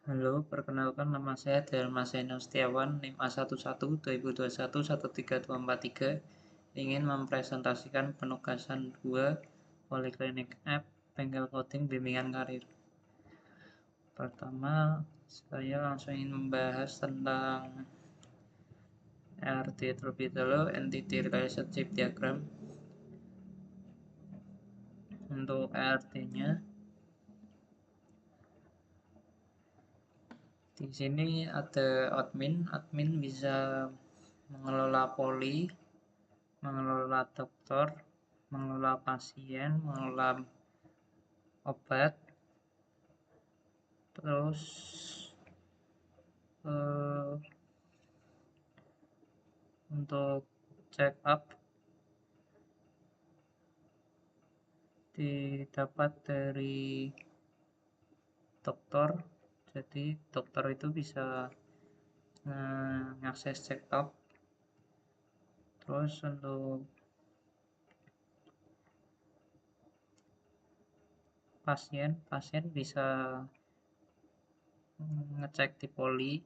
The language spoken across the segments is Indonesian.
Halo, perkenalkan nama saya Dharma Seno Setiawan, NIM A11 2021 13243, ingin mempresentasikan penugasan 2 Poliklinik App Bengkel Coding Bimbingan Karir. Pertama, saya langsung ingin membahas tentang ERD terlebih dahulu, Entity Relationship Diagram. Untuk ERD-nya, di sini ada admin bisa mengelola poli, mengelola dokter, mengelola pasien, mengelola obat, terus untuk check up didapat dari dokter, jadi dokter itu bisa mengakses check up. Terus untuk pasien bisa ngecek di poli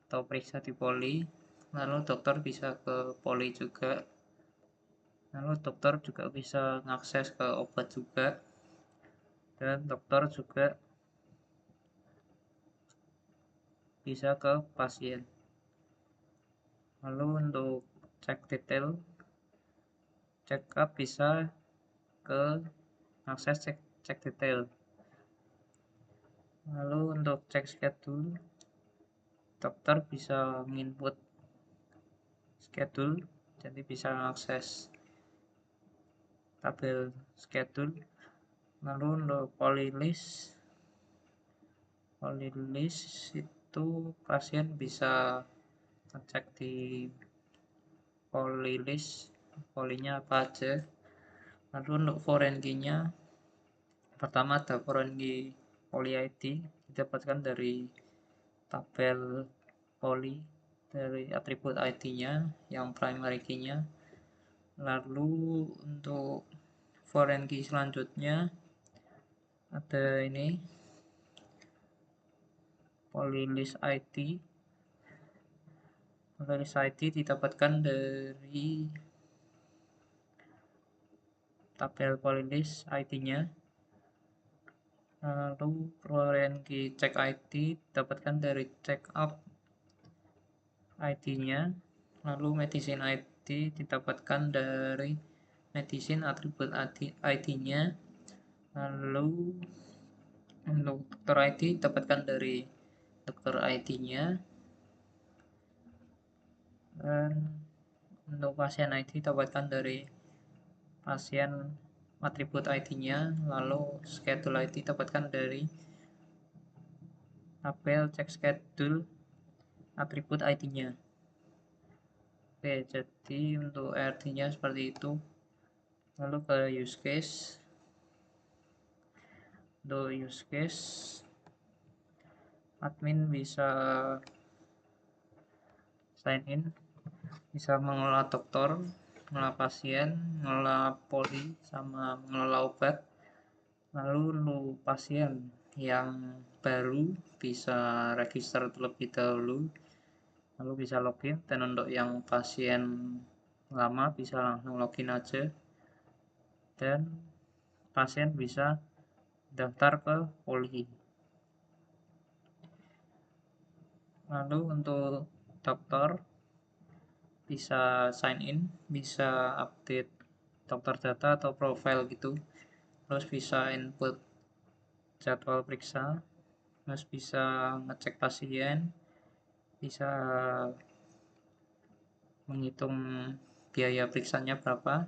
atau periksa di poli, lalu dokter bisa ke poli juga, lalu dokter juga bisa mengakses ke obat juga, dan dokter juga bisa ke pasien. Lalu untuk cek detail, check up bisa ke akses cek detail. Lalu untuk cek schedule, dokter bisa menginput schedule, jadi bisa akses tabel schedule. Lalu untuk polylist itu pasien bisa ngecek di polylist, polinya apa aja. Lalu untuk foreign key-nya, pertama ada foreign key poli ID, didapatkan dari tabel poli, dari atribut ID-nya yang primary key-nya. Lalu untuk foreign key selanjutnya ada ini polylist ID. Polylist ID didapatkan dari tabel polylist ID-nya. Lalu foreign key check ID didapatkan dari check up ID-nya. Lalu medicine ID didapatkan dari medicine atribut ID-nya. Lalu untuk dokter ID didapatkan dari dokter ID-nya. Dan untuk pasien ID didapatkan dari pasien atribut ID-nya. Lalu schedule ID didapatkan dari tabel cek schedule atribut ID-nya. Oke, jadi untuk RT-nya seperti itu. Lalu ke use case. Untuk use case, admin bisa sign in, bisa mengelola dokter, mengelola pasien, mengelola poli, sama mengelola obat. Lalu untuk pasien yang baru bisa register terlebih dahulu, lalu bisa login. Dan untuk yang pasien lama bisa langsung login aja, dan pasien bisa daftar ke poli. Lalu untuk dokter bisa sign in, bisa update dokter data atau profile gitu, terus bisa input jadwal periksa, terus bisa ngecek pasien, bisa menghitung biaya periksanya berapa,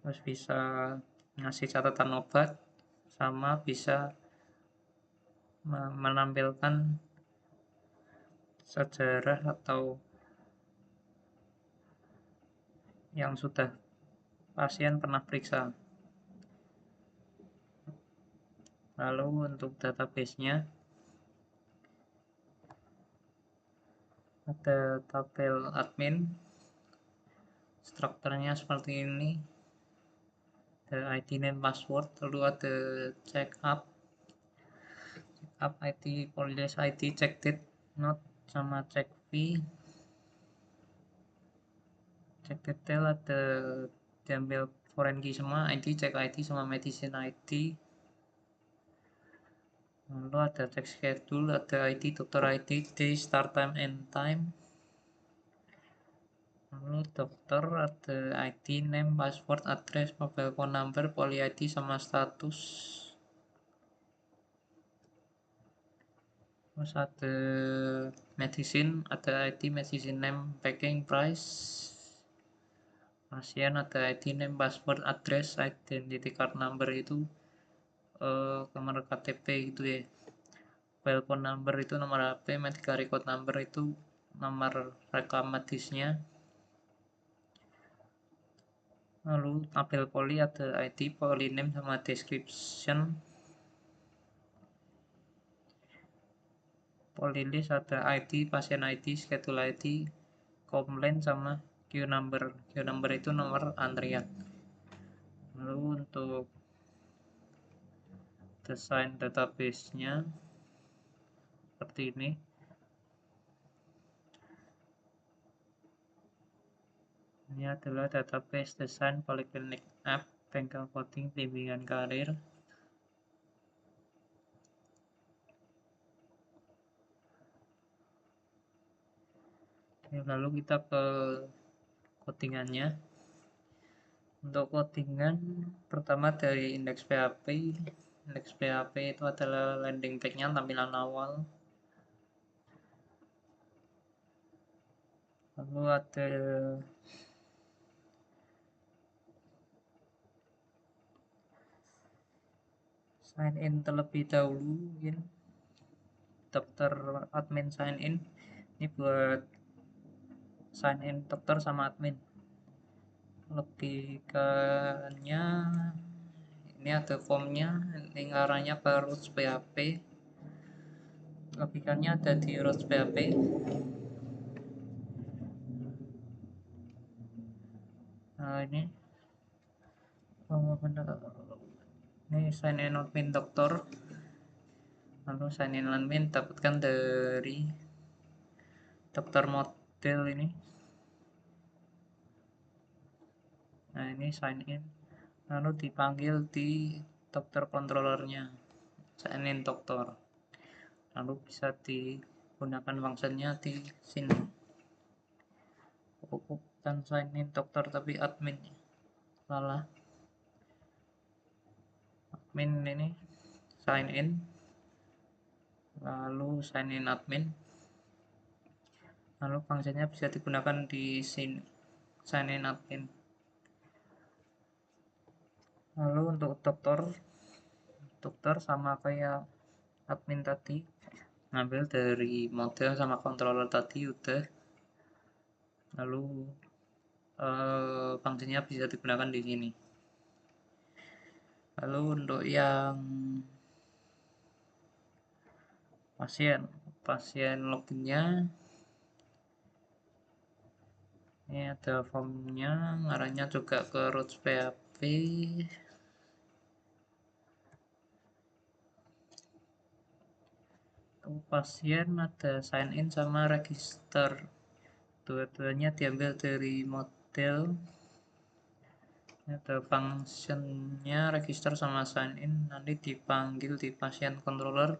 terus bisa ngasih catatan obat, sama bisa menampilkan sejarah atau yang sudah pasien pernah periksa. Lalu untuk database-nya ada tabel admin, strukturnya seperti ini, ada ID name password, lalu ada check up, up ID, polylist ID, check date, not sama check fee. Cek detail ada diambil foreign key semua, ID, check ID sama medicine ID. Lalu ada check schedule, ada ID, dokter ID, day, start time, end time. Lalu dokter ada ID, name, password, address, mobile phone number, poly ID sama status. Terus ada medicine, ada ID, medicine name, packing, price. Pasien ada ID, name, password, address, identity card number itu nomor KTP gitu ya. Mobile phone number itu nomor HP, medical record number itu nomor rekam medisnya. Lalu tabel poli ada ID, poli name sama description. Polylist ada ID, pasien ID, schedule ID, komplain sama queue number. Queue number itu nomor antrian. Lalu untuk desain database-nya seperti ini. Ini adalah database desain poliklinik app, bengkel coding, bimbingan karir. Oke, lalu kita ke codingannya. Untuk codingan pertama dari indeks PHP. Indeks PHP itu adalah landing page-nya, tampilan awal. Lalu ada sign in terlebih dahulu, mungkin dokter admin sign in. Ini buat sign in dokter sama admin. Logikanya ini ada formnya, lingkarannya ke root PHP. Logikanya ada di root PHP. Nah, ini ini sign in admin dokter. Lalu sign in admin dapatkan dari dokter model ini. Nah, ini sign in. Lalu dipanggil di dokter controllernya, sign in dokter. Lalu bisa digunakan functionnya di sini. Bukan sign in dokter tapi admin. Salah. Admin ini sign in. Lalu sign in admin. Lalu functionnya bisa digunakan di sini, sign in admin. Lalu untuk dokter sama kayak admin tadi, ngambil dari model sama controller tadi udah. Lalu fungsinya bisa digunakan di sini. Lalu untuk yang pasien loginnya, ini ada formnya, arahnya juga ke root PHP. Pasien ada sign in sama register, dua-duanya diambil dari model. Ada functionnya register sama sign in, nanti dipanggil di pasien controller.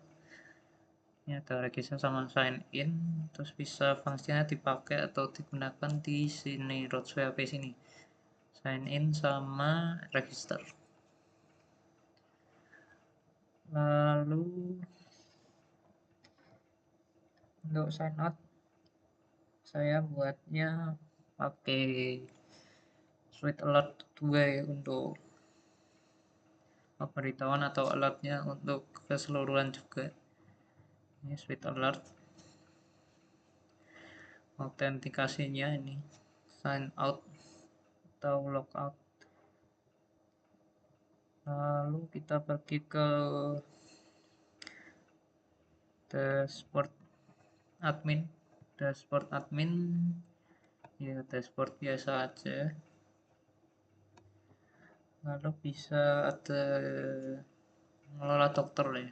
Ini ada register sama sign in, terus bisa fungsinya dipakai atau digunakan di sini root PHP sini, sign in sama register. Lalu untuk sign out saya buatnya pakai Sweet Alert 2 ya, untuk pemberitahuan atau alertnya untuk keseluruhan juga. Ini Sweet Alert. Autentikasinya ini sign out atau logout. Lalu kita pergi ke dashboard admin. Dashboard admin ya, dashboard biasa aja. Lalu bisa ada mengelola dokter ya.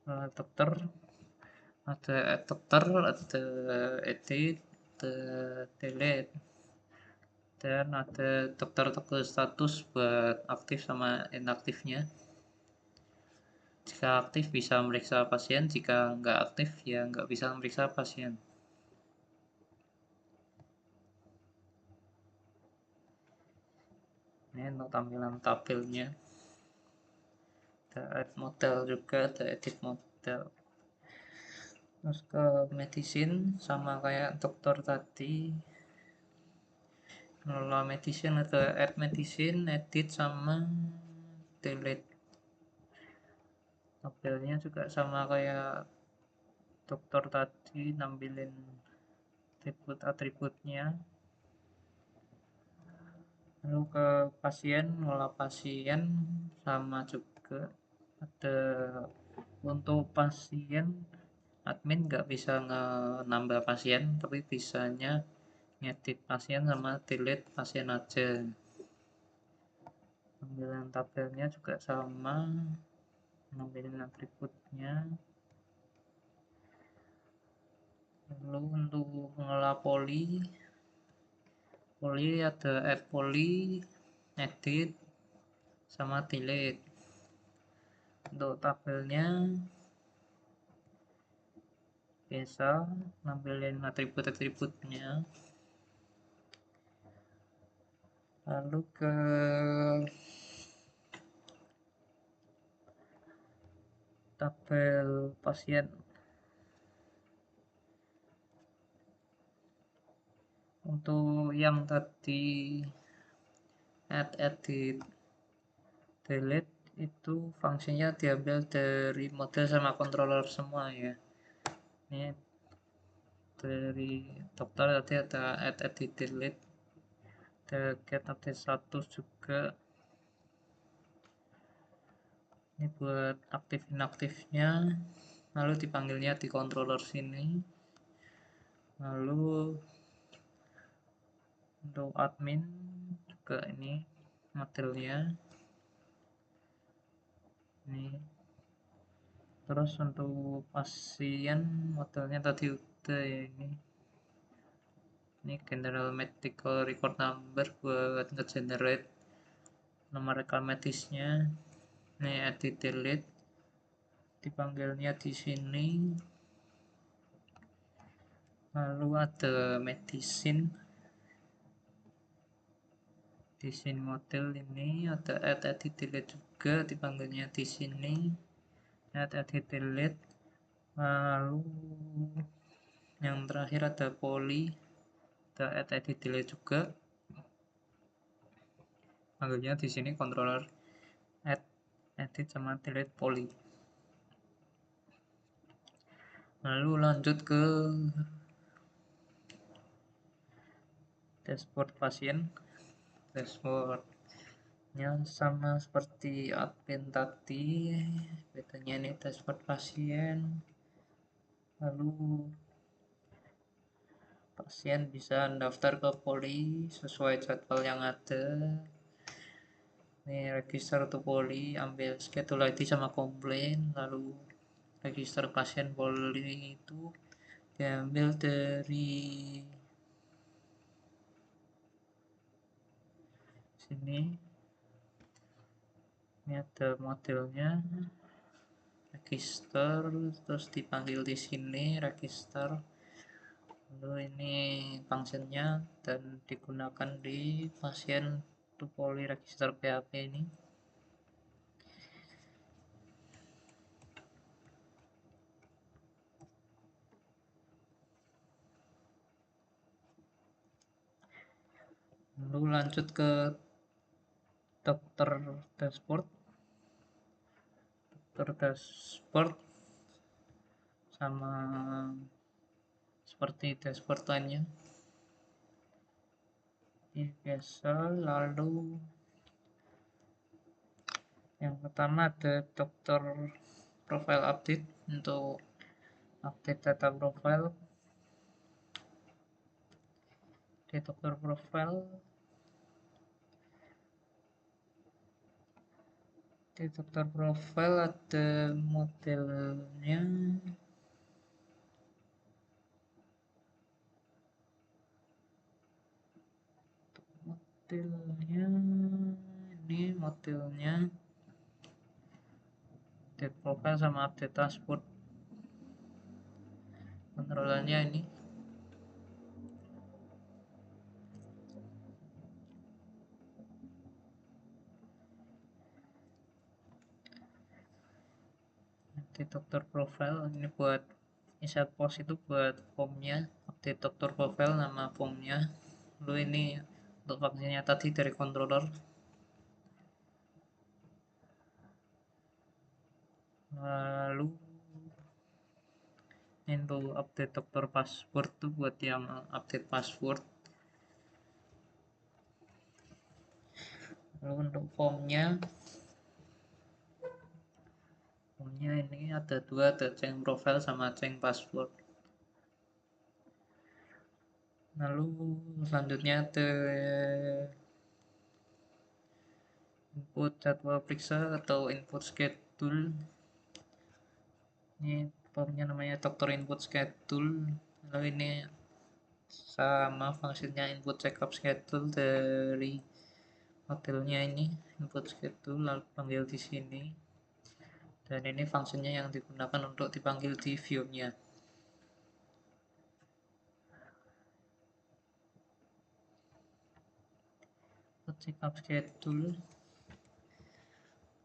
dokter, ada add dokter, ada edit, ada delete, dan ada dokter status buat aktif sama inaktifnya. Jika aktif bisa memeriksa pasien, jika nggak aktif ya nggak bisa memeriksa pasien. Ini untuk tampilan tabelnya. Ada add model juga, ada edit model. Terus ke medicine sama kayak dokter tadi. Kalau medicine ada add medicine, edit sama delete. Tabelnya juga sama kayak dokter tadi, nampilin atribut-atributnya. Lalu ke pasien, ngolah pasien sama juga. Ada untuk pasien, admin nggak bisa nambah pasien, tapi bisanya ngedit pasien sama delete pasien aja. Tampilan tabelnya juga sama, nampilin atributnya. Lalu untuk mengolah poli ada add poli, edit, sama delete. Untuk tabelnya biasa nampilin atribut-atributnya. Lalu ke tabel pasien. Untuk yang tadi add, edit, delete itu fungsinya diambil dari model sama controller semua ya. Ini dari dokter tadi ada add, edit, delete, ada get update status juga. Ini buat aktif inaktifnya, lalu dipanggilnya di controller sini. Lalu untuk admin juga ini modelnya ini. Terus untuk pasien modelnya tadi udah ya, ini general medical record number buat nge-generate nomor rekam medisnya. Ini edit delete, dipanggilnya di sini. Lalu ada medicine, di sini model ini ada add, edit, delete juga, dipanggilnya di sini. Add, edit, delete. Lalu yang terakhir ada poly, ada add, edit, delete juga, panggilnya di sini controller add, edit sama delete poly. Lalu lanjut ke dashboard pasien. Dashboardnya sama seperti admin tadi, bedanya ini dashboard pasien. Lalu pasien bisa daftar ke poli sesuai jadwal yang ada. Ini register to poli, ambil schedule ID sama komplain, lalu register pasien poli itu diambil dari sini. Ini ada modelnya, register, terus dipanggil di sini register. Lalu ini functionnya dan digunakan di pasien to poly register PHP ini. Lalu lanjut ke dokter dashboard. Dokter dashboard sama seperti dashboard lainnya. Ini biasa. Lalu yang pertama ada dokter profile update, untuk update data profile. Di dokter profile Detektor profil ada modelnya. Ini modelnya update profile sama update dashboard. Kontrolannya ini. Detektor profile ini buat insert post, itu buat formnya. Update detektor profile nama formnya. Lalu ini untuk fungsinya tadi dari controller. Lalu untuk update detektor password tuh buat yang update password. Lalu untuk formnya ini ada dua, ada change profile sama change password. Lalu selanjutnya ada input jadwal periksa atau input schedule. Ini formnya namanya dokter input schedule. Lalu ini sama fungsinya input checkup schedule dari modelnya ini input schedule, lalu panggil di sini. Dan ini fungsinya yang digunakan untuk dipanggil di view-nya. Checkup schedule.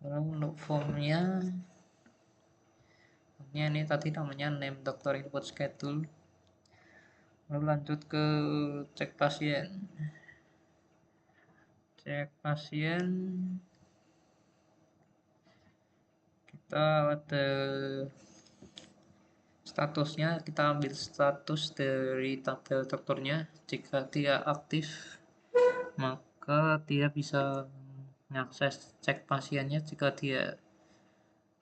Lalu untuk formnya ini tadi namanya name dokter input schedule. Lalu lanjut ke cek pasien. Cek pasien, kita ada statusnya, kita ambil status dari tabel dokternya. Jika dia aktif, maka dia bisa mengakses cek pasiennya. Jika dia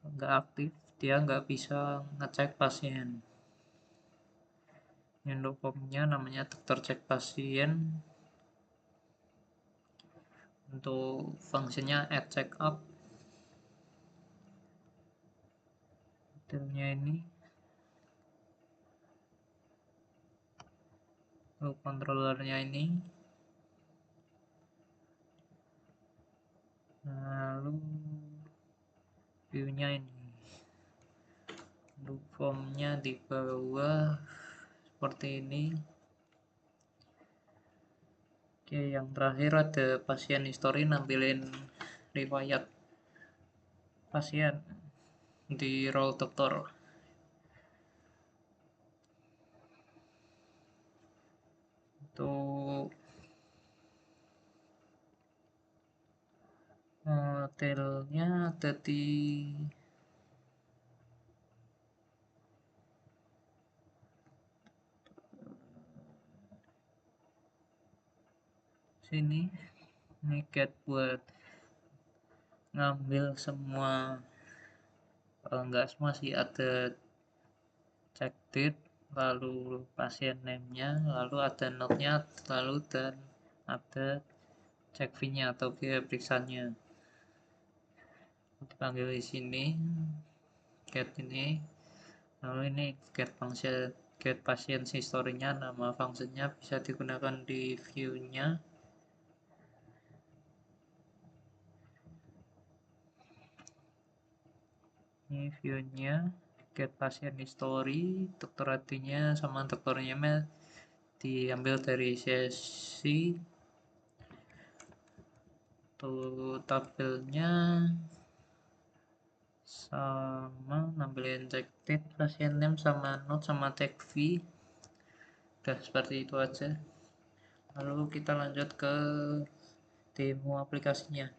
nggak aktif, dia nggak bisa ngecek pasien. Untuk formnya namanya dokter cek pasien. Untuk fungsinya add checkup. Detailnya ini. Lalu controllernya ini. Lalu view-nya ini. Untuk formnya di bawah seperti ini. Oke, yang terakhir ada pasien history, nampilin riwayat pasien di role dokter. Untuk modelnya ada di sini. Ini get buat ngambil semua, enggak semua sih, ada check date, lalu pasien name-nya, lalu ada note-nya, lalu dan ada check fee-nya atau biaya periksanya. Dipanggil di sini get ini. Lalu ini get function, get pasien history-nya, nama fungsinya bisa digunakan di view-nya. Ini view-nya, get pasien history, dokter ID-nya sama dokternya diambil dari sesi. Tuh tabelnya sama, nampilin check date, pasien name sama note sama check fee. Udah seperti itu aja. Lalu kita lanjut ke demo aplikasinya.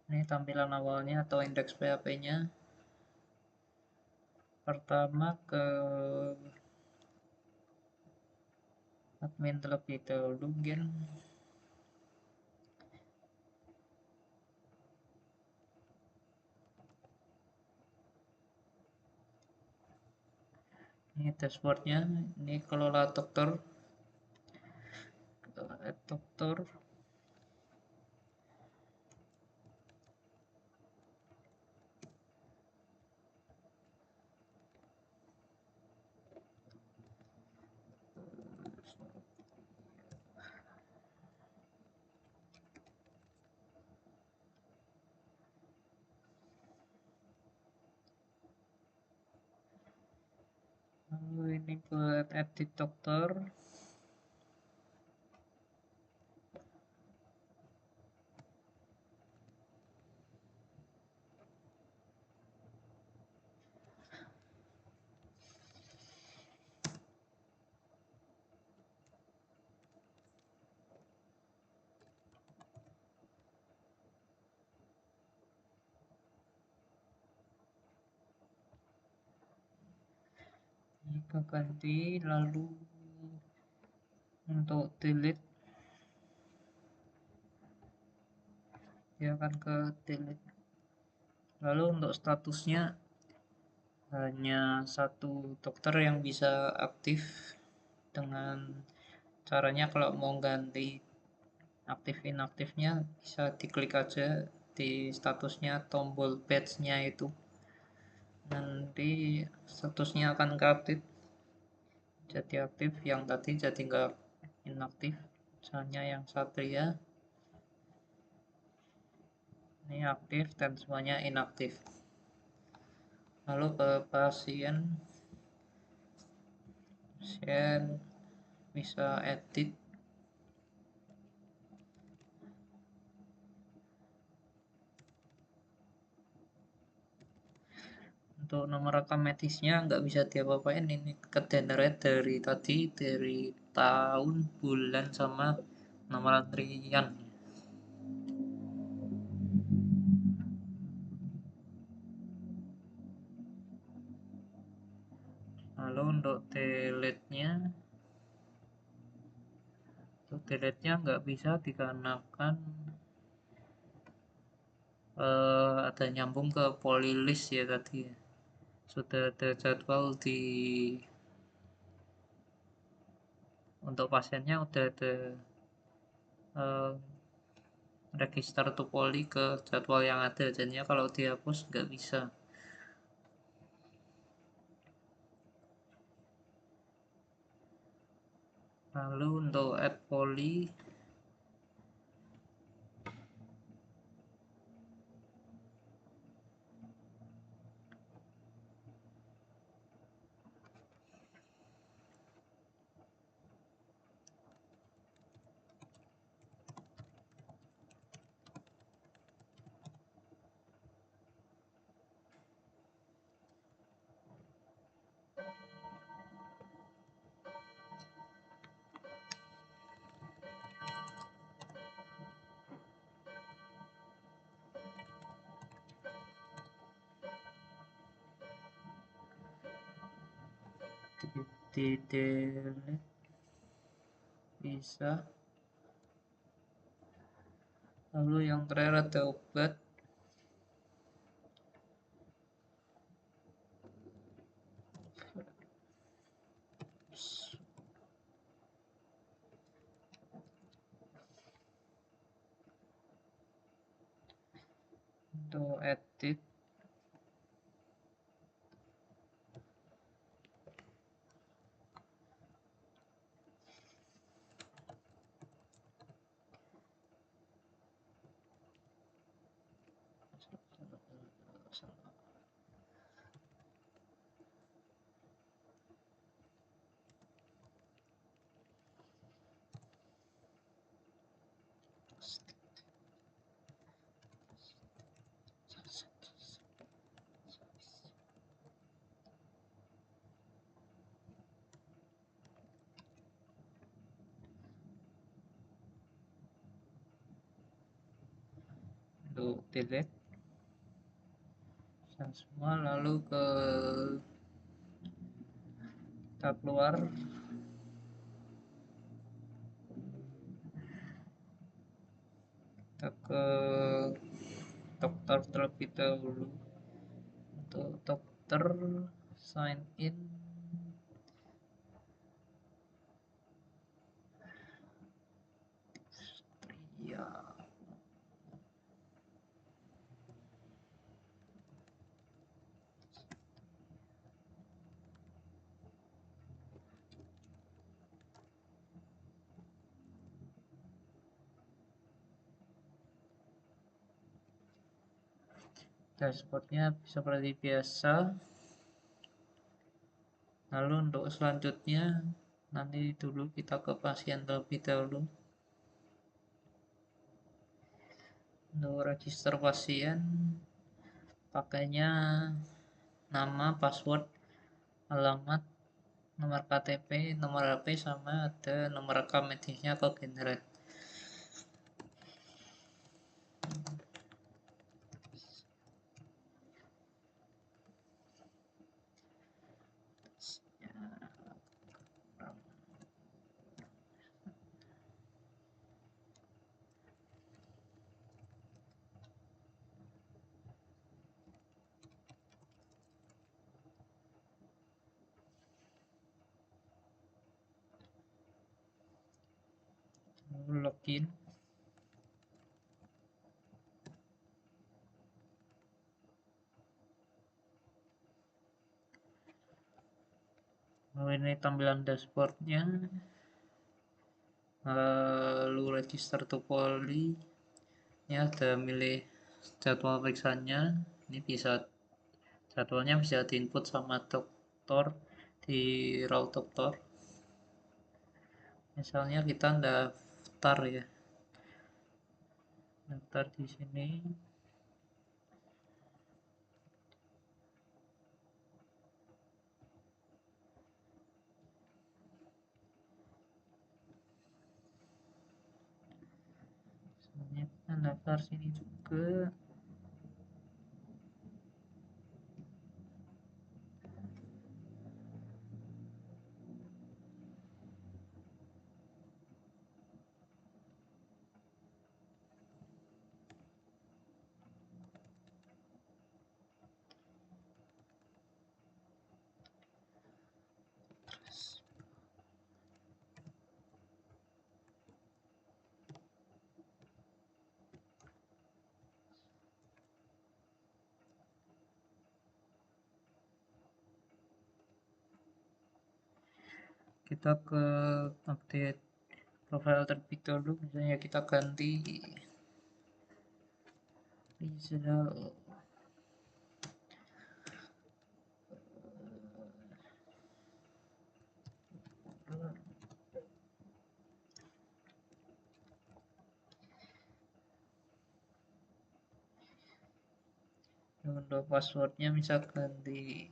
Ini tampilan awalnya atau indeks PHP-nya. Pertama ke admin terlebih dahulu mungkin. Ini dashboardnya, ini kelola dokter, dokter. Lalu ini buat edit dokter. Jika ganti, lalu untuk delete, dia akan ke delete. Lalu untuk statusnya, hanya satu dokter yang bisa aktif. Dengan caranya kalau mau ganti aktif inaktifnya, bisa diklik aja di statusnya, tombol badge-nya itu, nanti statusnya akan keupdate jadi aktif, yang tadi jadi nggak inaktif. Misalnya yang Satria ini aktif dan semuanya inaktif. Lalu ke pasien, bisa edit. Untuk nomor rekam medisnya nggak bisa diapa-apain, ini ke generate dari tadi, dari tahun, bulan, sama nomor antrian. Lalu untuk delete-nya nggak bisa dikarenakan ada nyambung ke polylist ya tadi ya. Sudah ada jadwal di untuk pasiennya, udah ada eh, register tupoli ke jadwal yang ada, jadinya kalau dihapus nggak bisa. Lalu untuk add poly, di delete bisa. Lalu yang terakhir ada obat. Untuk edit, untuk delete dan semua. Lalu kita keluar, kita ke dokter terlebih dahulu. Untuk dokter, sign in, ya. Dashboardnya seperti biasa. Lalu untuk selanjutnya nanti dulu kita ke pasien terlebih dahulu. Untuk register pasien pakainya nama, password, alamat, nomor KTP, nomor HP, sama ada nomor rekam medisnya atau generate. Lalu login. Lalu ini tampilan dashboardnya. Lalu register to Polri. Ini ada milih jadwal periksanya. Ini bisa jadwalnya bisa diinput sama dokter di raw dokter. Misalnya kita daftar ya, daftar di sini. Misalnya kita daftar sini juga. Kita ke update profile terlebih dahulu. Misalnya kita ganti Rizal. Untuk passwordnya bisa ganti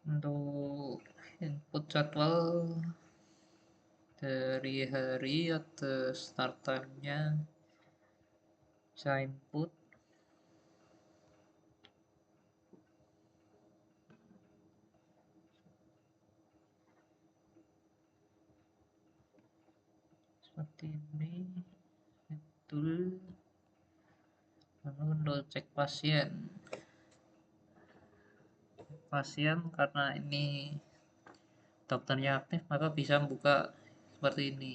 untuk input jadwal dari hari atau start time-nya bisa input. Seperti ini, betul. Lalu untuk cek pasien karena ini dokternya aktif maka bisa buka seperti ini.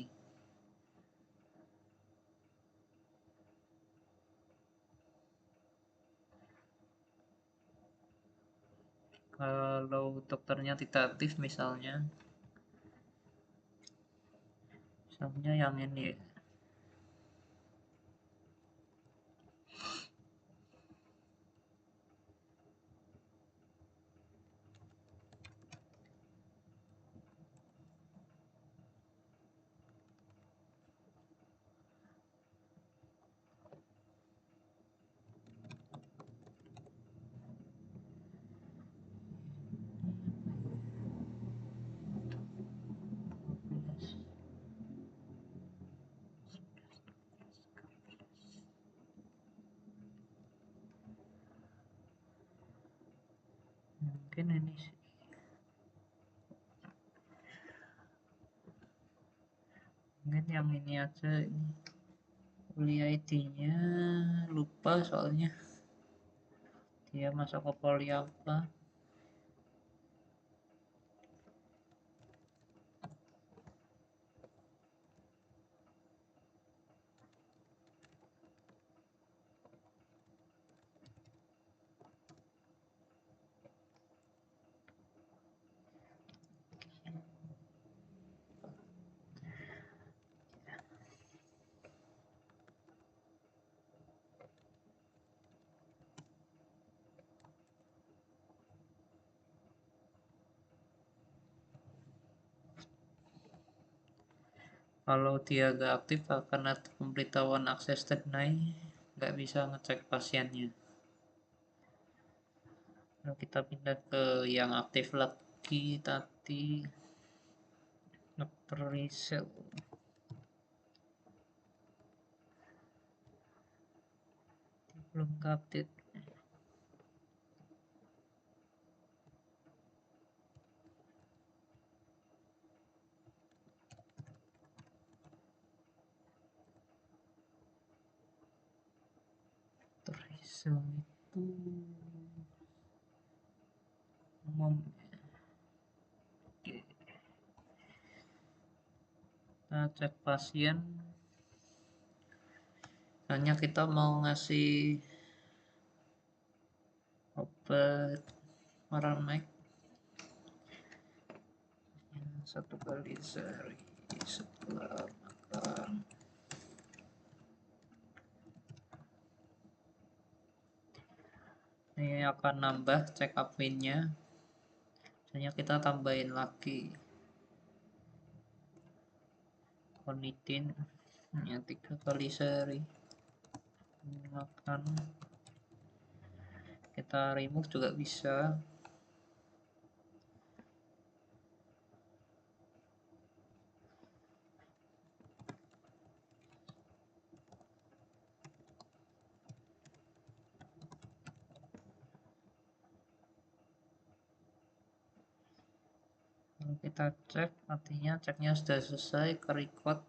Kalau dokternya tidak aktif misalnya yang ini. Mungkin ini yang ini aja, ini kuliah ID-nya lupa soalnya dia masuk ke poli apa. Kalau dia gak aktif akan ada pemberitahuan akses denied, nggak bisa ngecek pasiennya. Lalu kita pindah ke yang aktif lagi tadi, Dr. Rizal. Belum update. Dr. Rizal itu umum. Oke. Kita cek pasien. Hanya kita mau ngasih obat Maramek 1 kali sehari setelah makan. Ini akan nambah check up win-nya. Misalnya kita tambahin lagi Konitin ya 3 kali sehari makan. Kita remove juga bisa. Kita cek, artinya ceknya sudah selesai, ke record,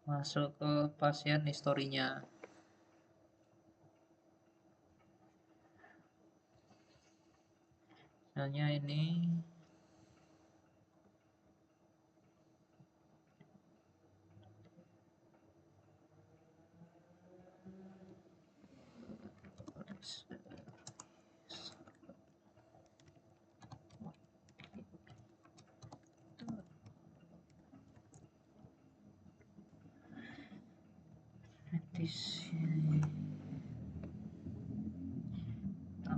masuk ke pasien historinya. Misalnya ini di sini nah,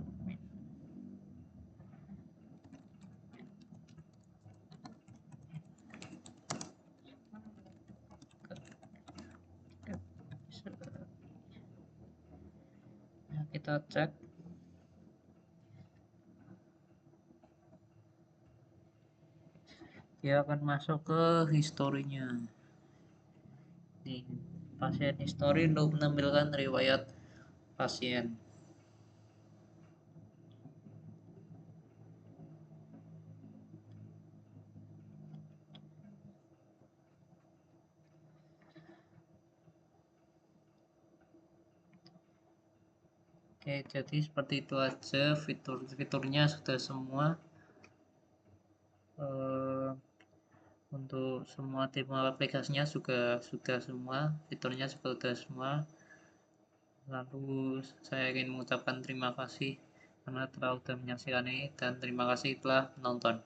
kita cek dia akan masuk ke historinya. Di pasien history untuk menampilkan riwayat pasien. Oke, jadi seperti itu aja fitur-fiturnya sudah semua. Untuk semua tipe aplikasinya juga sudah semua, fiturnya juga sudah semua. Lalu saya ingin mengucapkan terima kasih karena telah sudah menyaksikan ini dan terima kasih telah menonton.